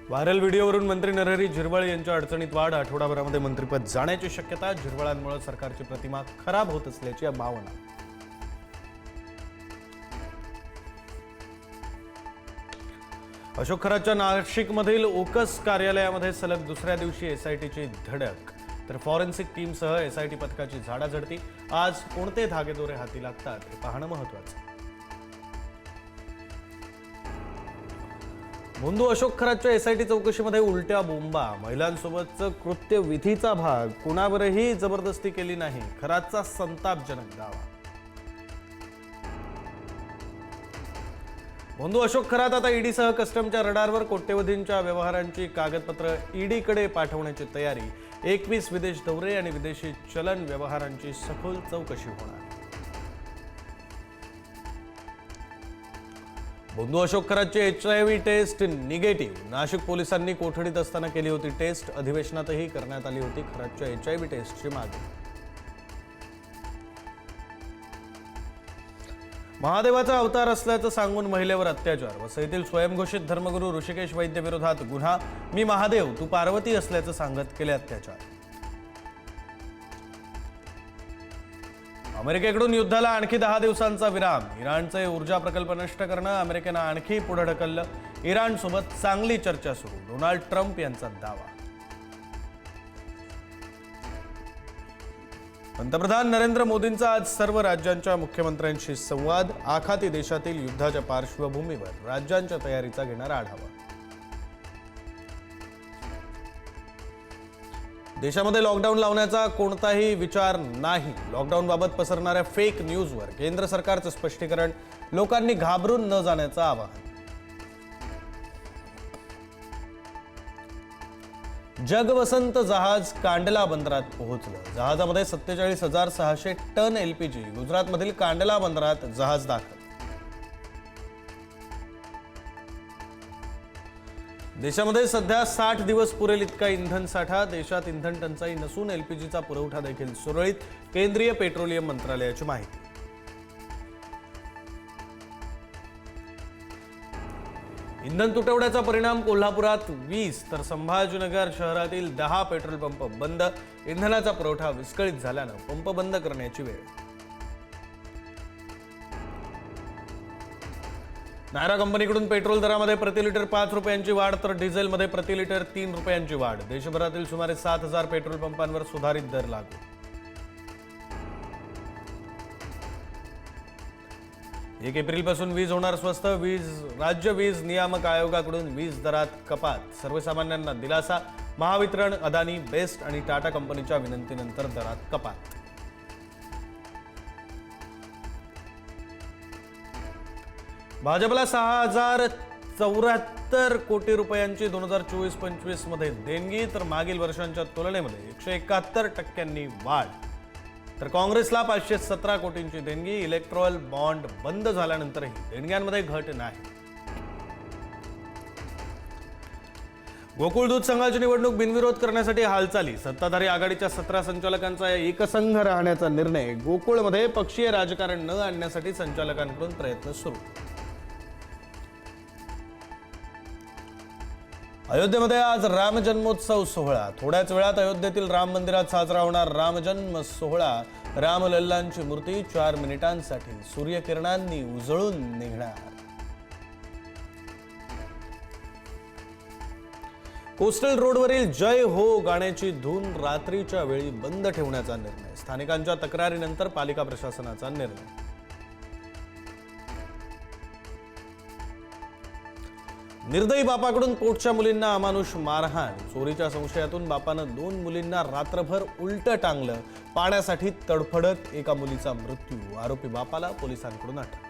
Viral व्हिडिओवरून मंत्री नरहरी झिरवळ यांच्या अडचणीत वाढ, आठवडाभरामध्ये मंत्रिपद जाण्याची शक्यता, झिरवळांमुळे सरकारची प्रतिमा खराब होत असल्याची भावना. अशोक खरातच्या नाशिकमधील ओकस कार्यालयामध्ये सलग दुसऱ्या दिवशी एसआयटीची धडक, तर फॉरेन्सिक टीमसह एसआयटी पथकाची झाडाझडती. आज कोणते धागेदोरे हाती लागतात हे पाहणं महत्त्वाचं. मुंदू अशोक खरातच्या एसआयटी चौकशीमध्ये उलट्या बोंबा, महिलांसोबतचं कृत्य विधीचा भाग, कुणावरही जबरदस्ती केली नाही, खरातचा संतापजनक दावा. मुंदू अशोक खरात आता ईडीसह कस्टमच्या रडारवर, कोट्यवधींच्या व्यवहारांची कागदपत्र ईडीकडे पाठवण्याची तयारी. 21 विदेश दौरे आणि विदेशी चलन व्यवहारांची सखोल चौकशी होणार. मुंदू अशोक खरातची HIV टेस्ट निगेटिव्ह, नाशिक पोलिसांनी कोठडीत असताना केली होती टेस्ट, अधिवेशनातही करण्यात आली होती खरातच्या HIV टेस्टची मागणी. महादेवाचा अवतार असल्याचं सांगून महिलेवर अत्याचार, वसईतील स्वयंघोषित धर्मगुरू ऋषिकेश वैद्य विरोधात गुन्हा. मी महादेव, तू पार्वती असल्याचं सांगत केले अत्याचार. अमेरिकेकडून युद्धाला आणखी 10 दिवसांचा विराम, इराणचे ऊर्जा प्रकल्प नष्ट करणं अमेरिकेनं आणखी पुढे ढकललं. इराणसोबत चांगली चर्चा सुरू, डोनाल्ड ट्रम्प यांचा दावा. पंतप्रधान नरेंद्र मोदींचा आज सर्व राज्यांच्या मुख्यमंत्र्यांशी संवाद, आखाती देशातील युद्धाच्या पार्श्वभूमीवर राज्यांच्या तयारीचा घेणार आढावा. देशामध्ये लॉकडाऊन लावण्याचा कोणताही विचार नाही, लॉकडाऊनबाबत पसरणाऱ्या फेक न्यूजवर केंद्र सरकारचं स्पष्टीकरण, लोकांनी घाबरून न जाण्याचं आवाहन. जगवसंत जहाज कांडला बंदरात पोहोचलं, जहाजामध्ये 47,600 टन LPG, गुजरातमधील कांडला बंदरात जहाज दाखल. देशामध्ये सध्या 60 दिवस पुरेल इतका इंधन साठा, देशात इंधन टंचाई नसून LPGचा पुरवठा देखील सुरळीत, केंद्रीय पेट्रोलियम मंत्रालयाची माहिती. इंधन तुटवड्याचा परिणाम कोल्हापुरात 20 तर संभाजीनगर शहरातील 10 पेट्रोल पंप बंद, इंधनाचा पुरवठा विस्कळीत झाल्यानं पंप बंद करण्याची वेळ. नायरा कंपनीकडून पेट्रोल दरामध्ये प्रति लिटर 5 रुपयांची वाढ, तर डिझेलमध्ये प्रति लिटर 3 रुपयांची वाढ. देशभरातील सुमारे 7,000 पेट्रोल पंपांवर सुधारित दर लागू. एक एप्रिलपासून वीज होणार स्वस्त, राज्य वीज नियामक आयोगाकडून वीज दरात कपात, सर्वसामान्यांना दिलासा. महावितरण, अदानी, बेस्ट आणि टाटा कंपनीच्या विनंतीनंतर दरात कपात. भाजपला 6,074 कोटी रुपयांची 2024-25 मध्ये देणगी, तर मागील वर्षांच्या तुलनेमध्ये 171% वाढ. तर काँग्रेसला 517 कोटींची देणगी. इलेक्ट्रॉल बॉन्ड बंद झाल्यानंतरही देणग्यांमध्ये घट नाही. गोकुळ दूध संघाची निवडणूक बिनविरोध करण्यासाठी हालचाली, सत्ताधारी आघाडीच्या 17 संचालकांचा एकसंघ राहण्याचा निर्णय. गोकुळमध्ये पक्षीय राजकारण न आणण्यासाठी संचालकांकडून प्रयत्न सुरू. अयोध्येमध्ये आज राम जन्मोत्सव सोहळा, थोड्याच वेळात अयोध्येतील राम मंदिरात साजरा होणार रामजन्म सोहळा. रामलल्लांची मूर्ती 4 मिनिटांसाठी सूर्यकिरणांनी उजळून निघणार. कोस्टल रोडवरील जय हो गाण्याची धून रात्रीच्या वेळी बंद ठेवण्याचा निर्णय, स्थानिकांच्या तक्रारीनंतर पालिका प्रशासनाचा निर्णय. निर्दयी बापाकडून पोटच्या मुलींना अमानुष मारहाण, चोरीच्या संशयातून बापानं 2 मुलींना रात्रभर उलटं टांगलं, पाण्यासाठी तडफडत एका मुलीचा मृत्यू, आरोपी बापाला पोलिसांकडून अटक.